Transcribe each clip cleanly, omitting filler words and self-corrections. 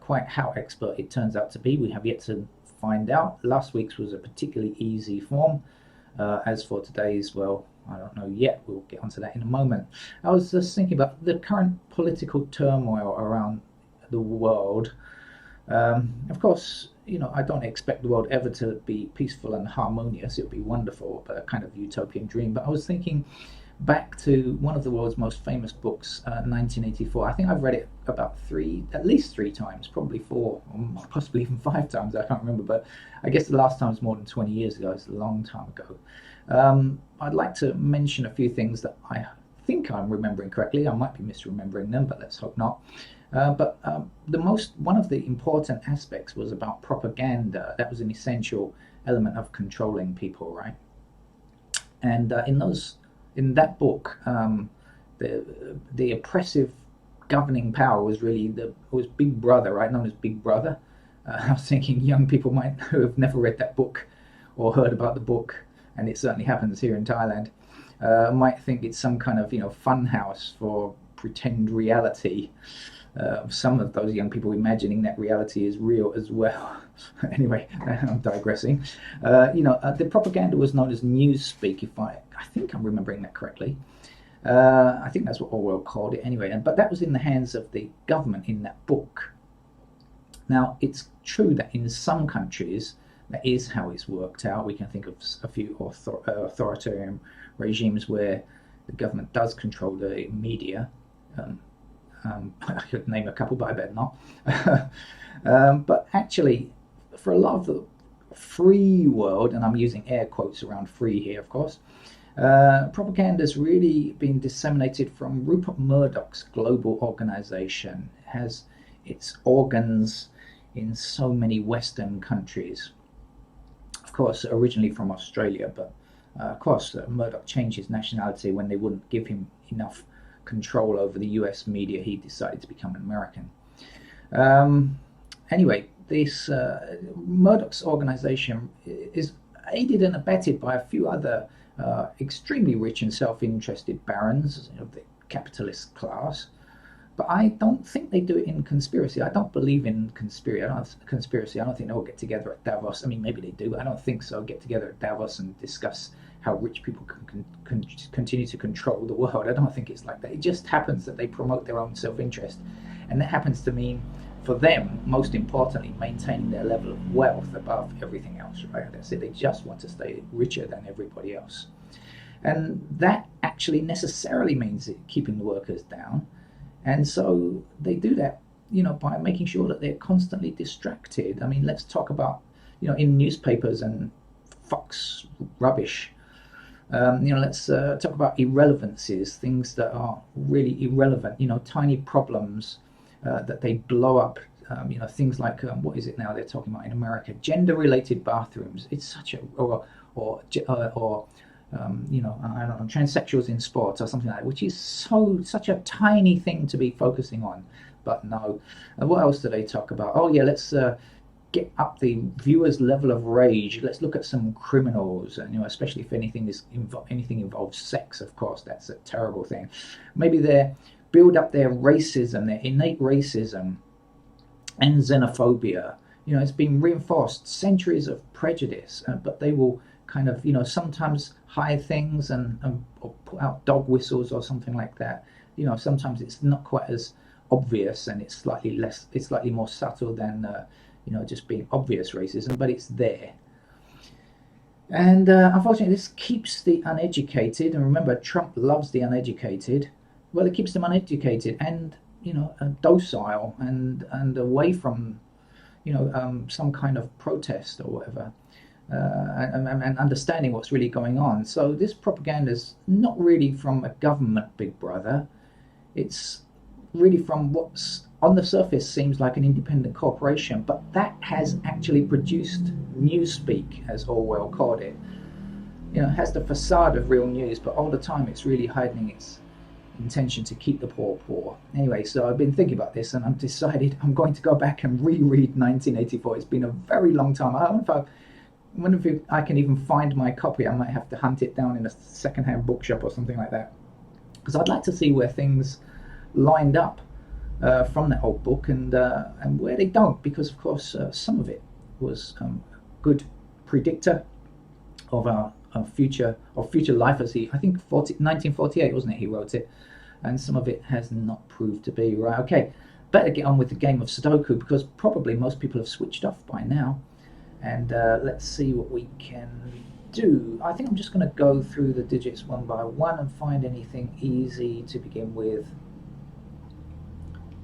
Quite how expert it turns out to be, we have yet to find out. Last week's was a particularly easy form. As for today's, well, I don't know yet. We'll get onto that in a moment. I was just thinking about the current political turmoil around the world. Of course, I don't expect the world ever to be peaceful and harmonious. It would be wonderful, but a kind of utopian dream. But I was thinking back to one of the world's most famous books, 1984. I think I've read it about at least three times, probably four, or possibly even five times. I can't remember, but I guess the last time was more than 20 years ago. It's a long time ago. I'd like to mention a few things that I think I'm remembering correctly. I might be misremembering them, but let's hope not. But one of the important aspects was about propaganda. That was an essential element of controlling people, right? And in that book, the oppressive governing power was really was Big Brother, right? Known as Big Brother. I was thinking young people might who have never read that book or heard about the book, and it certainly happens here in Thailand, might think it's some kind of fun house for pretend reality. Some of those young people imagining that reality is real as well. Anyway, I'm digressing. The propaganda was known as newspeak, if I think I'm remembering that correctly. I think that's what Orwell called it anyway. But that was in the hands of the government in that book. Now, it's true that in some countries, that is how it's worked out. We can think of a few authoritarian regimes where the government does control the media. I could name a couple, but I better not. But actually, for a lot of the free world, and I'm using air quotes around free here, of course, propaganda's really been disseminated from Rupert Murdoch's global organization. It has its organs in so many Western countries. Of course, originally from Australia, but of course, Murdoch changed his nationality when they wouldn't give him enough control over the US media. He decided to become an American. Anyway, this Murdoch's organization is aided and abetted by a few other extremely rich and self-interested barons of the capitalist class. But I don't think they do it in conspiracy. I don't believe in conspiracy. I don't think they'll get together at Davos. I mean, maybe they do, but I don't think so. Get together at Davos and discuss how rich people can continue to control the world. I don't think it's like that. It just happens that they promote their own self-interest. And that happens to mean, for them, most importantly, maintaining their level of wealth above everything else, right? That's it. They just want to stay richer than everybody else. And that actually necessarily means keeping the workers down. And so they do that, by making sure that they're constantly distracted. I mean, let's talk about, in newspapers and Fox rubbish. Let's talk about irrelevancies, things that are really irrelevant, tiny problems that they blow up. Things like, what is it now they're talking about in America? Gender-related bathrooms. It's such a, I don't know, transsexuals in sports or something like that, which is such a tiny thing to be focusing on. But no. What else do they talk about? Oh yeah, let's get up the viewers' level of rage. Let's look at some criminals, and especially if anything involves sex. Of course, that's a terrible thing. Maybe they build up their racism, their innate racism and xenophobia. It's been reinforced, centuries of prejudice, but they will kind of, sometimes hide things or put out dog whistles or something like that. Sometimes it's not quite as obvious, and it's slightly more subtle than just being obvious racism, but it's there. And unfortunately, this keeps the uneducated, and remember, Trump loves the uneducated. Well, it keeps them uneducated and docile and away from some kind of protest or whatever. And understanding what's really going on. So this propaganda is not really from a government big brother. It's really from what's on the surface seems like an independent corporation, but that has actually produced newspeak, as Orwell called it. It has the facade of real news, but all the time it's really hiding its intention to keep the poor poor. Anyway, so I've been thinking about this, and I've decided I'm going to go back and reread 1984. It's been a very long time. I wonder if I can even find my copy. I might have to hunt it down in a second-hand bookshop or something like that, because I'd like to see where things lined up from that old book, and where they don't, because of course some of it was a good predictor of our future life, as he, I think 1948, wasn't it, he wrote it, and some of it has not proved to be right. Okay, better get on with the game of Sudoku, because probably most people have switched off by now. And let's see what we can do. I think I'm just going to go through the digits one by one and find anything easy to begin with.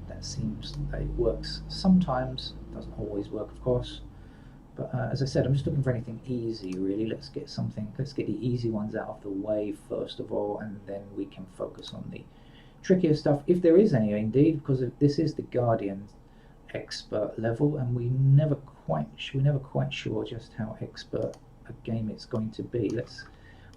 That seems that it works sometimes, doesn't always work, of course. But as I said, I'm just looking for anything easy, really. Let's get the easy ones out of the way first of all, and then we can focus on the trickier stuff, if there is any, indeed, because this is the Guardian expert level, and we're never quite sure just how expert a game it's going to be. Let's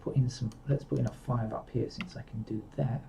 put in a 5 up here, since I can do that.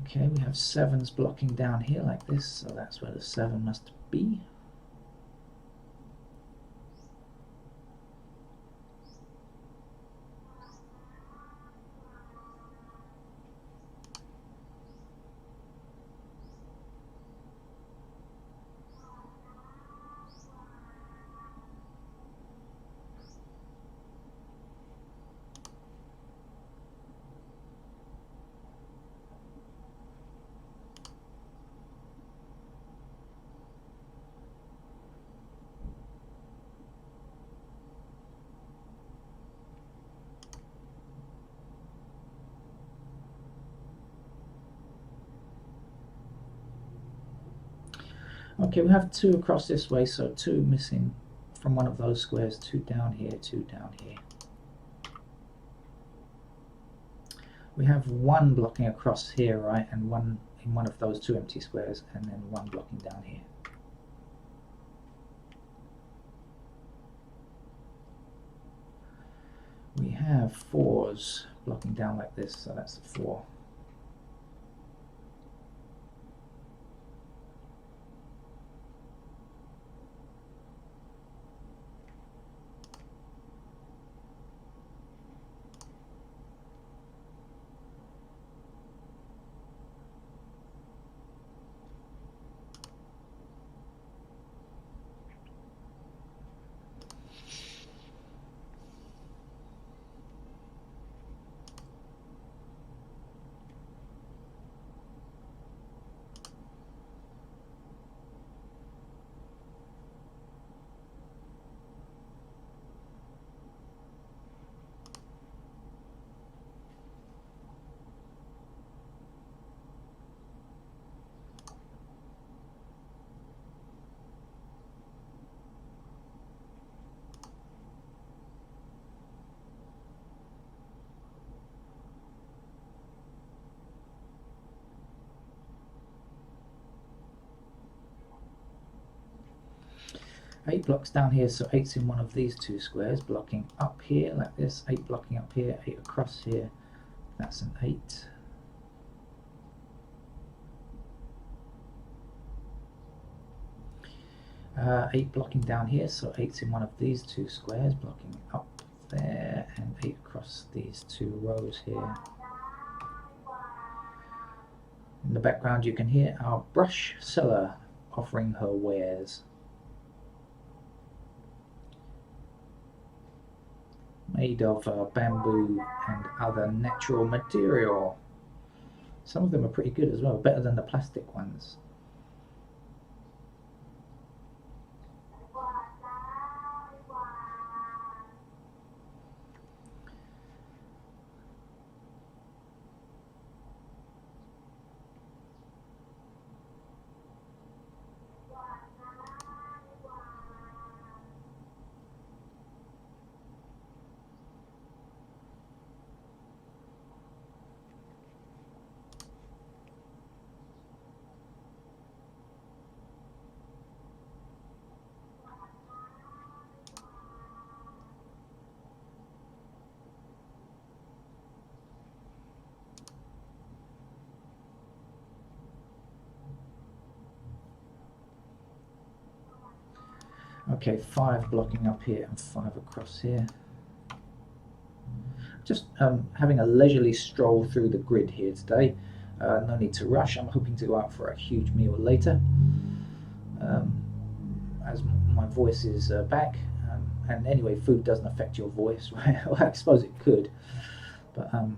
Okay, we have 7s blocking down here like this, so that's where the 7 must be. Okay, we have 2 across this way, so 2 missing from one of those squares, 2 down here, 2 down here. We have 1 blocking across here, right, and 1 in one of those 2 empty squares, and then 1 blocking down here. We have 4s blocking down like this, so that's a 4. Eight blocks down here, so 8's in one of these 2 squares, blocking up here like this, 8 blocking up here, 8 across here, that's an 8. Eight blocking down here, so 8's in one of these 2 squares, blocking up there, and 8 across these 2 rows here. In the background you can hear our brush seller offering her wares. Made of bamboo and other natural material. Some of them are pretty good as well, better than the plastic ones. Okay, 5 blocking up here and 5 across here. Just having a leisurely stroll through the grid here today. No need to rush. I'm hoping to go out for a huge meal later. As my voice is back, and anyway, food doesn't affect your voice, right? Well, I suppose it could, but I've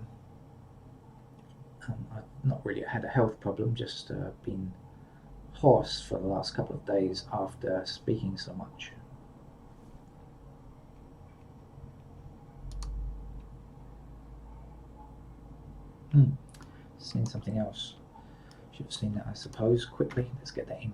not really had a health problem, just been hoarse for the last couple of days after speaking so much. Seen something else. Should have seen that, I suppose. Quickly, let's get that in.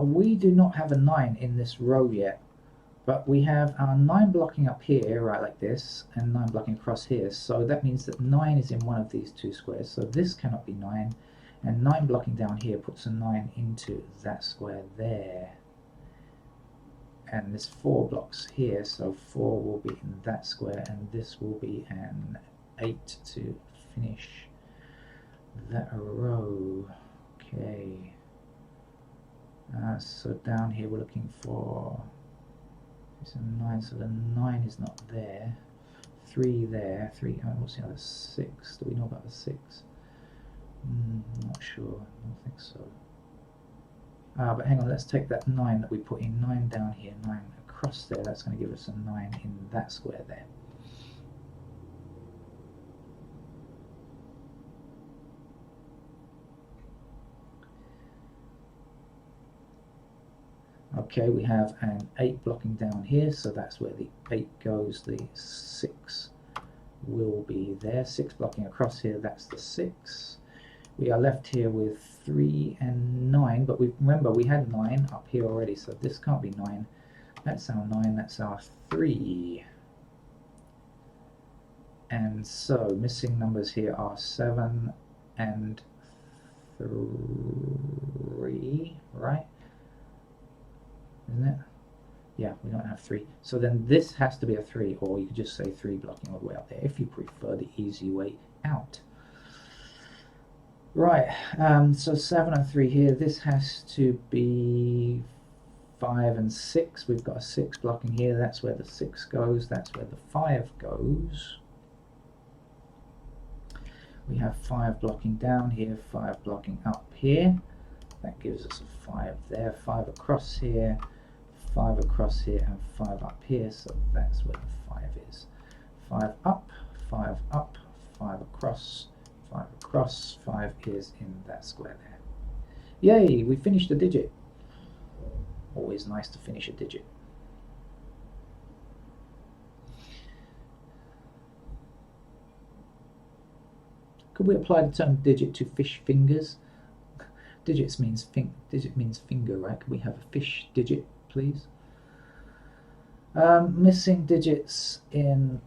We do not have a 9 in this row yet, but we have our 9 blocking up here, right, like this, and 9 blocking across here. So that means that 9 is in one of these two squares, so this cannot be 9, and 9 blocking down here puts a 9 into that square there. And this 4 blocks here, so 4 will be in that square, and this will be an 8 to finish that row. Okay. So down here we're looking for it's a 9, so the 9 is not there. 3 there. 3. What's the other? 6. Do we know about the 6? Not sure. I don't think so. But hang on, let's take that 9 that we put in. 9 down here, 9 across there. That's going to give us a 9 in that square there. Okay, we have an 8 blocking down here, so that's where the 8 goes. The 6 will be there. 6 blocking across here, that's the 6. We are left here with 3 and 9, but remember we had 9 up here already, so this can't be 9. That's our 9, that's our 3. And so missing numbers here are 7 and 3, right? Isn't it? Yeah, we don't have 3. So then this has to be a 3, or you could just say 3 blocking all the way up there if you prefer the easy way out. Right, so 7 and 3 here. This has to be 5 and 6. We've got a 6 blocking here. That's where the 6 goes. That's where the 5 goes. We have 5 blocking down here, 5 blocking up here. That gives us a 5 there, 5 across here, 5 across here, and 5 up here. So that's where the 5 is. 5 up, 5 up, 5 across, 5 across, 5 is in that square there. Yay, we finished a digit. Always nice to finish a digit. Could we apply the term digit to fish fingers? Digit means finger, right? Could we have a fish digit, please? Missing digits in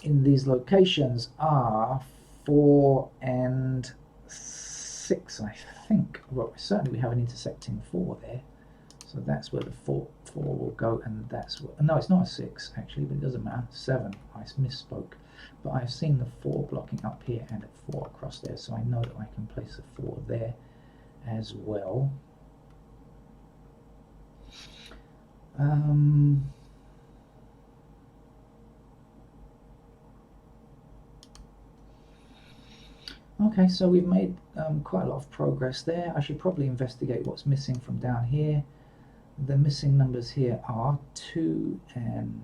these locations are 4 and 6, I think. Well, certainly we have an intersecting 4 there, so that's where the 4 will go, and that's where, no, it's not a 6 actually, but it doesn't matter. 7, I misspoke, but I've seen the 4 blocking up here and a 4 across there, so I know that I can place a 4 there as well. Okay, so we've made quite a lot of progress there. I should probably investigate what's missing from down here. The missing numbers here are 2 and...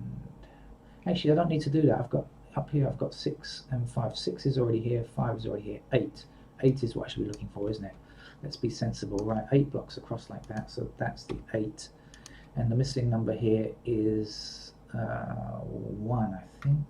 Actually, I don't need to do that. I've got up here, I've got 6 and 5. 6 is already here, 5 is already here, 8. 8 is what I should be looking for, isn't it? Let's be sensible, right? 8 blocks across like that, so that's the 8. And the missing number here is 1, I think.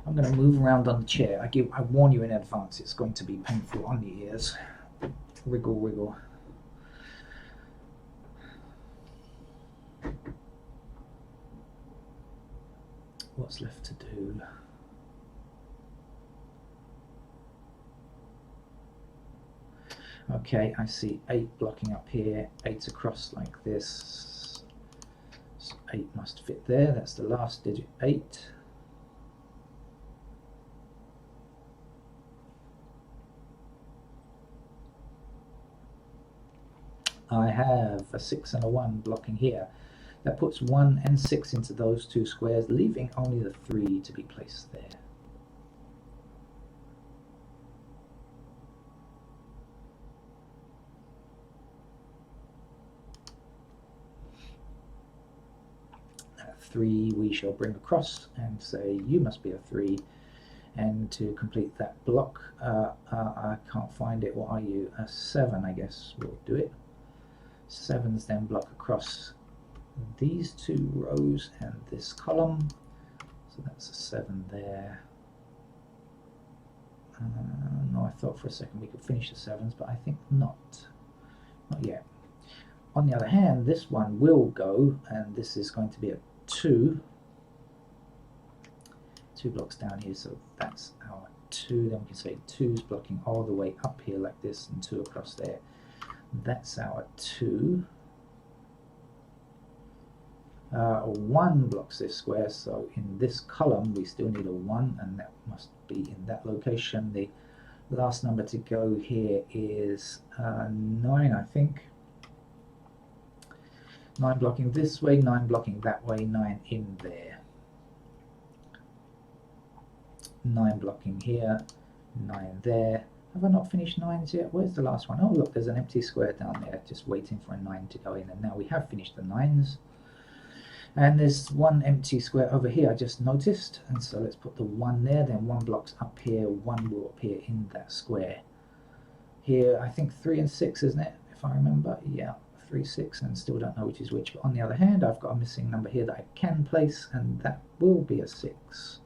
I'm going to move around on the chair. I warn you in advance, it's going to be painful on the ears. Wriggle, wriggle. What's left to do? Okay, I see 8 blocking up here, 8 across like this. So 8 must fit there. That's the last digit, 8. I have a 6 and a 1 blocking here. That puts 1 and 6 into those 2 squares, leaving only the 3 to be placed there. That 3 we shall bring across and say you must be a 3. And to complete that block, I can't find it. What are you? A 7, I guess will do it. 7s then block across these 2 rows and this column, so that's a 7 there. No, I thought for a second we could finish the 7s, but I think not yet. On the other hand, this one will go, and this is going to be a 2 blocks down here, so that's our 2. Then we can say 2's blocking all the way up here like this, and 2 across there. That's our 2. 1 blocks this square, so in this column we still need a 1, and that must be in that location. The last number to go here is 9, I think. 9 blocking this way, 9 blocking that way, 9 in there. 9 blocking here, 9 there. Have I not finished 9s yet? Where's the last one? Oh look, there's an empty square down there just waiting for a 9 to go in, and now we have finished the 9s. And there's 1 empty square over here I just noticed, and so let's put the 1 there, then 1 blocks up here, 1 will appear in that square. Here I think 3 and 6, isn't it, if I remember? Yeah, 3, 6, and still don't know which is which, but on the other hand I've got a missing number here that I can place, and that will be a 6.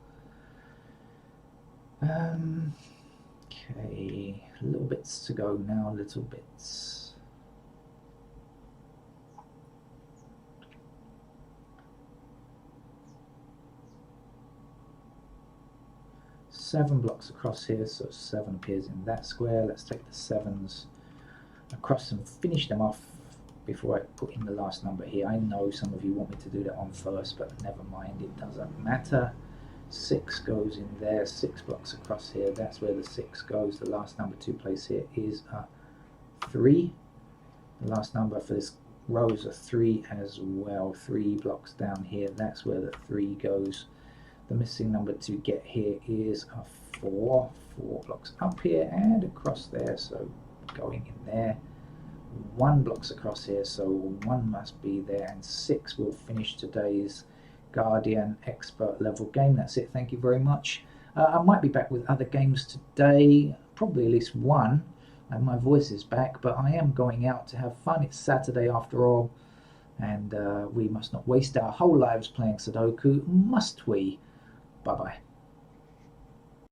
Okay, little bits to go now, little bits. Seven blocks across here, so 7 appears in that square. Let's take the 7s across and finish them off before I put in the last number here. I know some of you want me to do that on first, but never mind, it doesn't matter. 6 goes in there, 6 blocks across here, that's where the 6 goes. The last number to place here is a 3. The last number for this row is a 3 as well. 3 blocks down here, that's where the 3 goes. The missing number to get here is a 4. 4 blocks up here and across there, so going in there. 1 blocks across here, so 1 must be there, and 6 will finish today's Guardian expert level game. That's it, thank you very much. I might be back with other games today, probably at least one, and my voice is back, but I am going out to have fun. It's Saturday after all, and we must not waste our whole lives playing Sudoku, must we? Bye bye.